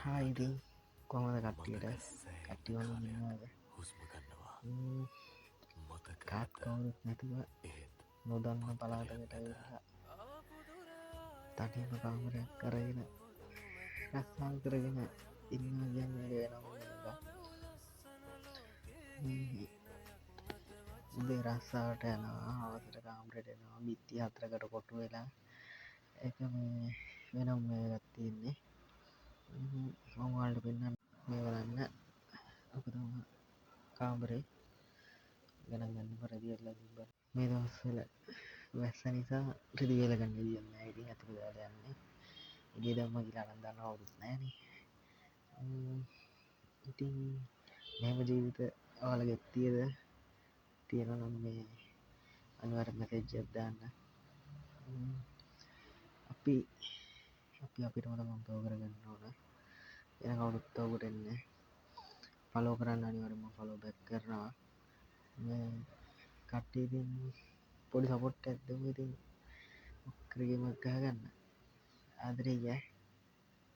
ඉතින් කොහොමද කට්ටියට කට්ටිවලින් ඉන්නවද කාත් කවුරුත් නැතුව නොදන්න පලාතකට ඇවිල්ලා තනියම කාමරයක් කරගෙන රස්සාල් කරගෙන ඉන්න කියන්නේ උදේ රස්සාාවට යනවා අවසට කාම්රට එනවා බිත්ති අතරකට කොටු වෙලා එක මේ වෙනම් මේ ගත්තියෙන්නේ මංවාල්ට පෙන්න්න මේ කරන්න අපතම කාම්බරේ ගණන් ගන්න පරදිරලා තිබ මේ දවස්වල වැස්ස නිසා රිදිවෙල ගන්න දියන්න ඉඩි ඇතුළ දාල යන්නේ ඉඩිය දම්ම කියලා අනන්දන්න අවුරුත් නෑන ඉතින් මෙම ජීවිත ආල ගෙත්තියද තියෙන නම් මේ අනිවර මැසේජ්ජත්දාන්න අපි අපිටමට මම්පව කරගන්න ඕන එන කවුඩුත්තවකට එන්න පලෝ කරන්න අනිවරම ෆලෝ බැක් කරනවා කට්ටේතින් පොඩි සපොට් ඇත්දම ඉතින් ක්‍රගමක් ගහගන්න ආදරේ